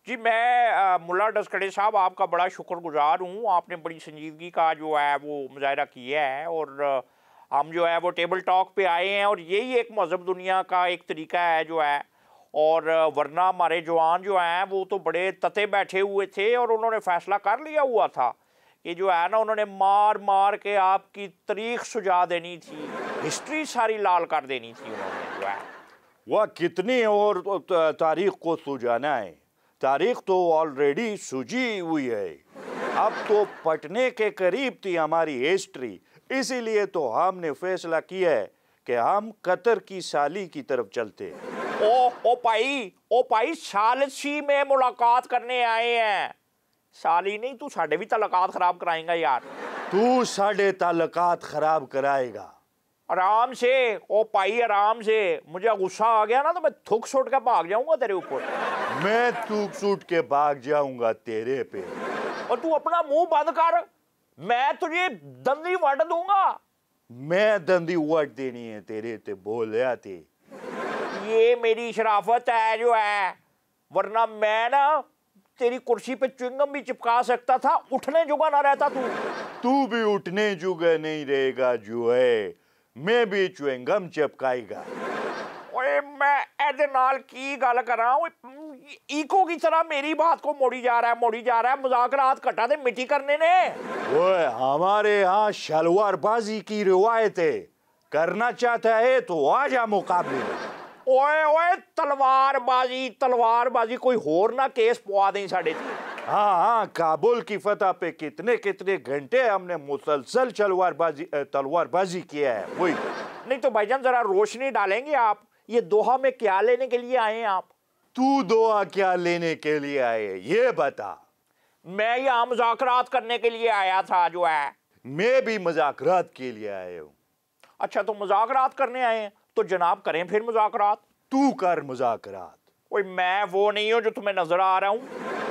जी मैं मुल्ला डस्कड़े साहब आपका बड़ा शुक्रगुजार हूँ। आपने बड़ी संजीदगी का जो है वो मुजाहरा किया है और हम जो है वो टेबल टॉक पे आए हैं और यही एक मज़हब दुनिया का एक तरीका है जो है। और वरना हमारे जवान जो हैं वो तो बड़े तते बैठे हुए थे और उन्होंने फ़ैसला कर लिया हुआ था कि जो है ना उन्होंने मार मार के आपकी तारीख सुझा देनी थी, हिस्ट्री सारी लाल कर देनी थी उन्होंने जो है। वह कितनी और तारीख को सुझाना है, तारीख तो ऑलरेडी सूझी हुई है। अब तो पटने के करीब थी हमारी हिस्ट्री, इसीलिए तो हमने फैसला किया है कि हम कतर की साली की तरफ चलते। ओ भाई सालसी में मुलाकात करने आए हैं। साली नहीं, तू साढ़े भी तलकात खराब कराएगा यार। तू साढ़े ताल्लुकात खराब कराएगा। आराम से ओ भाई, आराम से। मुझे गुस्सा आ गया ना तो मैं थूक सूट के भाग जाऊंगा तेरे ऊपर। मैं थूक सूट के भाग जाऊंगा तेरे पे। और तू अपना मुंह बंद कर, मैं तुझे दंदी वट दूंगा। मैं दंदी वट देनी है तेरे ते बोलिया थे। ये मेरी शराफत है जो है, वरना मैं ना तेरी कुर्सी पे च्युइंगम भी चिपका सकता था, उठने जुगा ना रहता तू। तू भी उठने जुगा नहीं रहेगा जो है, मैं भी च्युइंगम चिपकाएगा। ओए मैं ऐसे नाल की गल करा, इको की तरह मेरी बात को मोड़ी जा रहा है। मुज़ाकरात घटा दे मिट्टी करने ने। ओए हमारे यहाँ शलवारबाजी की रिवायत है, करना चाहता है तो आजा मुकाबले में। ओए तलवारबाजी कोई होर ना केस पवा दें साढ़े। हाँ, काबुल की फतह पे कितने कितने घंटे हमने मुसलसल तलवारबाजी किया है। वही नहीं तो भाईजान जरा रोशनी डालेंगे आप, ये दोहा में क्या लेने के लिए आए हैं आप? तू दोहा क्या लेने के लिए आए ये बता। मैं यहाँ मुज़ाकरात करने के लिए आया था जो है। मैं भी मुज़ाकरात के लिए आया हूँ। अच्छा तो मुज़ाकरात करने आए हैं तो जनाब करें फिर मुज़ाकरात। तू कर मुज़ाकरात। ओए मैं वो नहीं हूँ जो तुम्हें नजर आ रहा हूँ,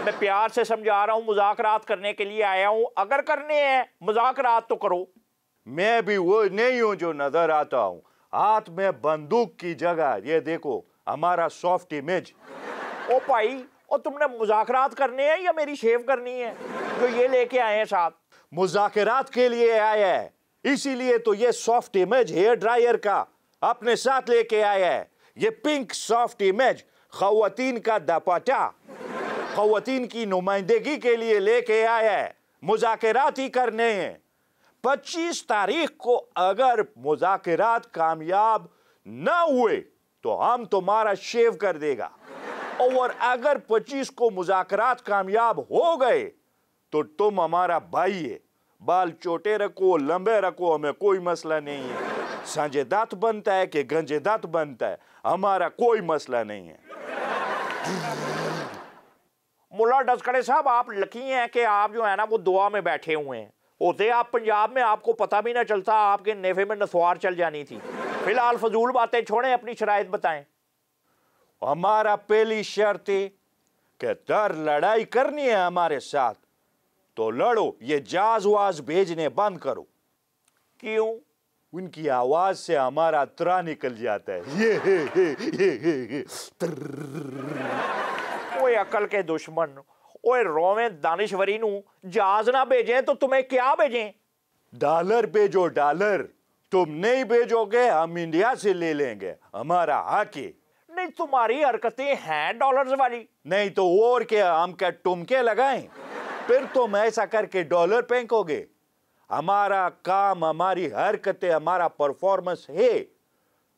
मैं प्यार से समझा रहा हूँ, मुज़ाकरात करने के लिए आया हूँ। अगर करने हैं मुज़ाकरात तो करो। मैं भी वो नहीं हूँ जो नजर आता हूँ। हाथ में बंदूक की जगह ये देखो हमारा सॉफ्ट इमेज। ओ भाई, और तुमने मुज़ाकरात करने हैं या मेरी शेव करनी है जो ये लेके आए हैं साथ? मुज़ाकरात के लिए आया है, इसीलिए तो ये सॉफ्ट इमेज हेयर ड्रायर का अपने साथ लेके आया है। ये पिंक सॉफ्ट इमेज खवातीन का दुपट्टा, खवातीन की नुमाइंदगी के लिए लेके आया है। मुज़ाकरात ही करने हैं। 25 तारीख को अगर मुज़ाकरात कामयाब ना हुए तो हम तुम्हारा शेव कर देगा, और अगर 25 को मुज़ाकरात कामयाब हो गए तो तुम हमारा भाई है। बाल छोटे रखो लंबे रखो, हमें कोई मसला नहीं है। सांझेदात बनता है कि गंजेदात बनता है, हमारा कोई मसला नहीं है। मुल्ला डस्कड़े साहब, आप लकी हैं कि आप जो है ना वो दुआ में बैठे हुए हैं। होते आप पंजाब में आपको पता भी ना चलता, आपके नेफे में नसवार चल जानी थी। फिलहाल फजूल बातें छोड़ें, अपनी शराइत बताएं। हमारा पहली शर्त है कि दर लड़ाई करनी है हमारे साथ तो लड़ो, ये जाज वाज भेजने बंद करो। क्यों? उनकी आवाज से हमारा त्रा निकल जाता है। ये ओए अकल के दुश्मन, ओए रोवे दानिशवरी नू जहाज ना भेजें तो तुम्हें क्या भेजें? डॉलर भेजो डॉलर। तुम नहीं भेजोगे हम इंडिया से ले लेंगे, हमारा हक है। नहीं, तुम्हारी हरकतें हैं डॉलर्स वाली। नहीं तो और क्या, हम क्या टुमके लगाएं? फिर तुम ऐसा करके डॉलर फेंकोगे। हमारा काम, हमारी हरकतें, हमारा परफॉर्मेंस है।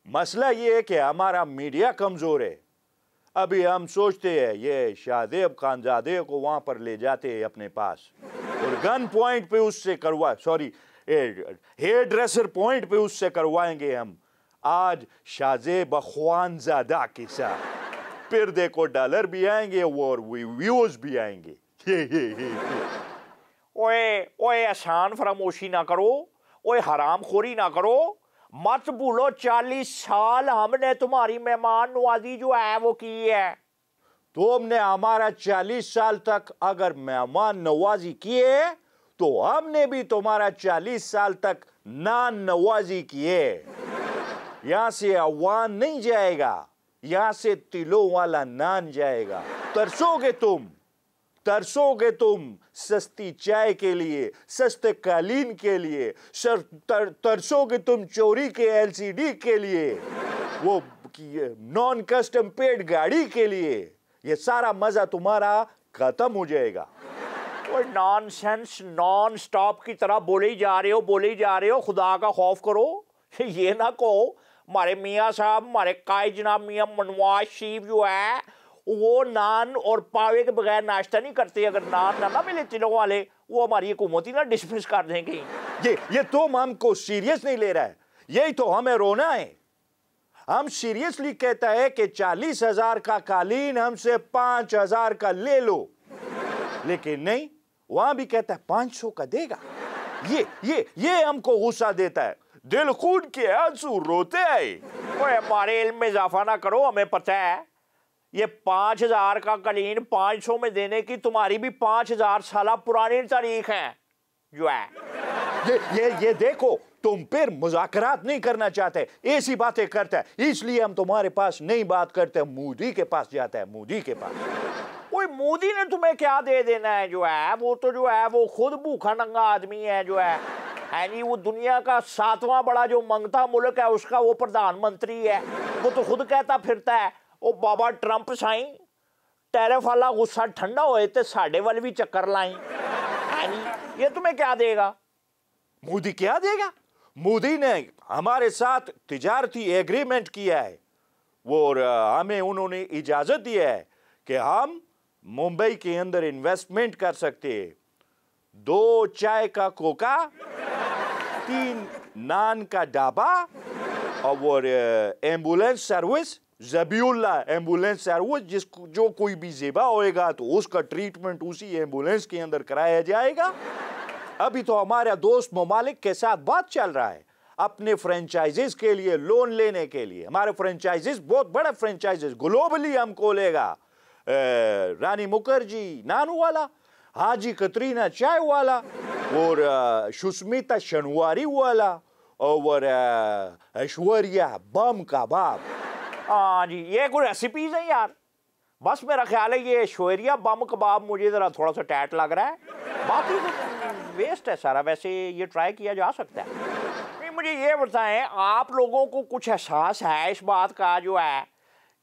मसला ये है कि हमारा मीडिया कमजोर है। अभी हम सोचते हैं ये शाहदेव खानजादे को वहां पर ले जाते हैं अपने पास और गन पॉइंट पे उससे हेयर ड्रेसर पॉइंट पे उससे करवाएंगे हम आज शाहजेब खानजादा के साथ। फिर देखो डॉलर भी आएंगे और व्यूज भी आएंगे। ओए आसान फरामोशी ना करो, ओए हराम खोरी ना करो। मत भूलो 40 साल हमने तुम्हारी मेहमान नवाजी जो है वो की है। तुमने हमारा 40 साल तक अगर मेहमान नवाजी किए तो हमने भी तुम्हारा 40 साल तक नान नवाजी किए। यहां से अवान नहीं जाएगा, यहां से तिलों वाला नान जाएगा। तरसोगे तुम सस्ती चाय के लिए, सस्ते कालीन के लिए, तरसोगे तुम चोरी के एलसीडी के लिए, वो नॉन कस्टम पेड गाड़ी के लिए। ये सारा मजा तुम्हारा खत्म हो जाएगा। नॉनसेंस, नॉन स्टॉप की तरह बोले ही जा रहे हो। खुदा का खौफ करो। ये ना कहो हमारे मियाँ साहब, हमारे कायद जनाब मियाँ मनवाज शरीफ जो है वो नान और पावे के बगैर नाश्ता नहीं करते। अगर नान ना मिले तिलों वाले, वो हमारी हुकूमत ही ना डिसमिस कर देंगे। ये तुम हमको सीरियस नहीं ले रहा है, यही तो हमें रोना है। हम सीरियसली कहता है कि 40,000 का कालीन हमसे 5,000 का ले लो, लेकिन नहीं, वहां भी कहता है 500 का देगा। ये हमको गुस्सा देता है। दिल खून के आंसू रोते हैं। ओए हमारे इल्म में इजाफा ना करो, हमें पता है ये 5,000 का कालीन 500 में देने की तुम्हारी भी 5,000 साल पुरानी तारीख है जो है। ये देखो, तुम फिर मुज़ाकरात नहीं करना चाहते, ऐसी बातें करता है, इसलिए हम तुम्हारे पास नहीं बात करते, मोदी के पास जाता है, मोदी के पास। कोई मोदी ने तुम्हें क्या दे देना है जो है, वो तो जो है वो खुद भूखा नंगा आदमी है जो है नहीं, वो दुनिया का 7वां बड़ा जो मंगता मुल्क है उसका वो प्रधानमंत्री है। वो तो खुद कहता फिरता है ओ बाबा ट्रंप साई टैरिफ वाला गुस्सा ठंडा होए ते साडे वाल भी चक्कर लाई। ये तुम्हें क्या देगा? मोदी क्या देगा? मोदी ने हमारे साथ तिजारती एग्रीमेंट किया है, वो हमें उन्होंने इजाजत दी है कि हम मुंबई के अंदर इन्वेस्टमेंट कर सकते हैं। 2 चाय का कोका, 3 नान का ढाबा और एम्बुलेंस सर्विस, ज़बीउल्ला एम्बुलेंस सर्विस, जो कोई भी ज़ेबा होएगा तो उसका ट्रीटमेंट उसी एम्बुलेंस के अंदर कराया जाएगा। अभी तो हमारे दोस्त ममालिक के साथ बात चल रहा है अपने फ्रेंचाइजीज के लिए लोन लेने के लिए। हमारे फ्रेंचाइजीज बहुत बड़ा फ्रेंचाइजीज ग्लोबली हम खोलेगा। रानी मुखर्जी नानू वाला, हाजी कतरीना चाय वाला और सुष्मिता शनवारी वाला और ऐश्वर्या बम कबाब। हाँ जी, ये कोई रेसिपीज है यार? बस मेरा ख्याल है ये ऐश्वर्या बम कबाब मुझे ज़रा थोड़ा सा टैट लग रहा है, बाकी तो वेस्ट है सारा। वैसे ये ट्राई किया जा सकता है। नहीं, मुझे ये बताएं, आप लोगों को कुछ एहसास है इस बात का जो है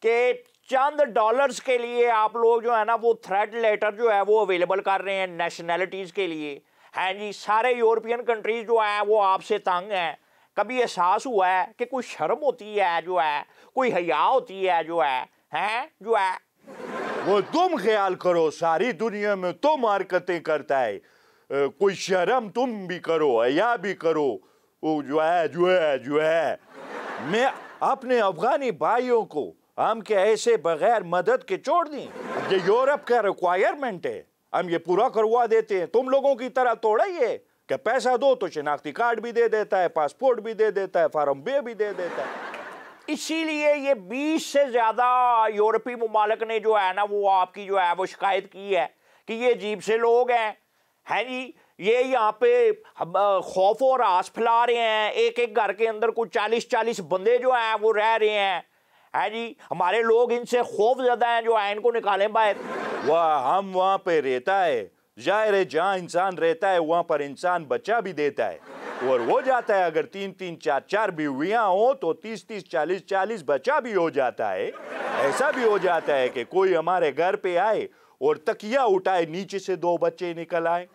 कि चंद डॉलर्स के लिए आप लोग जो है ना वो थ्रेड लेटर जो है वो अवेलेबल कर रहे हैं नेशनैलिटीज़ के लिए? हैं जी, सारे यूरोपियन कंट्रीज जो है वो आपसे तंग हैं। कभी एहसास हुआ है कि कोई शर्म होती है जो है, कोई हया होती है जो है, हैं जो है? वो तुम ख्याल करो, सारी दुनिया में तुम हरकतें करता है, कोई शर्म तुम भी करो, हया भी करो। वो जो है मैं अपने अफगानी भाइयों को हम क्या ऐसे बगैर मदद के छोड़ दी? ये यूरोप का रिक्वायरमेंट है, हम ये पूरा करवा देते हैं। तुम लोगों की तरह थोड़ा ही है कि पैसा दो तो शनाख्ती कार्ड भी दे देता है, पासपोर्ट भी दे देता है, फार्म बे भी दे देता है। इसीलिए ये 20 से ज़्यादा यूरोपीय ममालिक ने जो है ना वो आपकी जो है वो शिकायत की है कि ये अजीब से लोग हैं जी, ये यहाँ पे खौफ और आस फैला रहे हैं। एक एक घर के अंदर कुछ 40-40 बंदे जो हैं वो रह रहे हैं जी। हमारे लोग इनसे खौफ ज़्यादा हैं जो है, इनको निकालें बाहर। वाह, हम वहाँ पे रहता है, जाहिर है जहाँ इंसान रहता है वहाँ पर इंसान बच्चा भी देता है और हो जाता है। अगर 3-3, 4-4 बीवियाँ हो तो 30-30, 40-40 बच्चा भी हो जाता है। ऐसा भी हो जाता है कि कोई हमारे घर पे आए और तकिया उठाए, नीचे से 2 बच्चे निकल आए,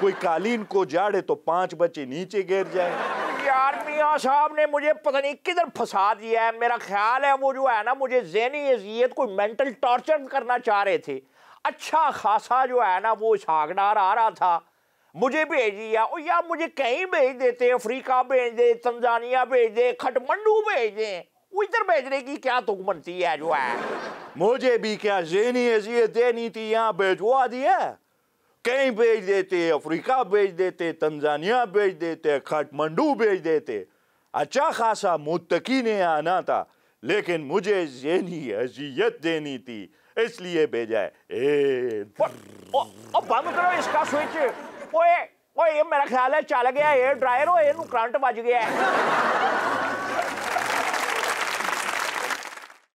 कोई कालीन को झाड़े तो 5 बच्चे नीचे गिर जाए। यार मियाँ साहब ने मुझे पता नहीं किधर फंसा दिया है। मेरा ख्याल है वो जो है ना मुझे ज़हनी अज़ियत, कोई मेंटल टॉर्चर करना चाह रहे थे। अच्छा खासा जो है ना वो सागनार आ रहा था, मुझे भेज दिया। और यार मुझे कहीं भेज देते, अफ्रीका भेज दे, तंजानिया भेज दे, खटमंडू भेज दे, इधर भेजने की क्या तुक बनती है जो है? मुझे भी क्या ज़हनी अज़ियत देनी थी, यहाँ भेजवा दिया। कहीं भेज देते, अफ्रीका भेज देते, तंजानिया भेज देते, खटमंडू भेज देते। अच्छा खासा मुत्तकी ने आना था, लेकिन मुझे ज़हनी अज़ियत देनी थी, इसलिए भेजा है। बंद करो इसका स्विच। ओए ओए, ये मेरा ख्याल है चल गया एयर ड्रायर, करंट बज गया है।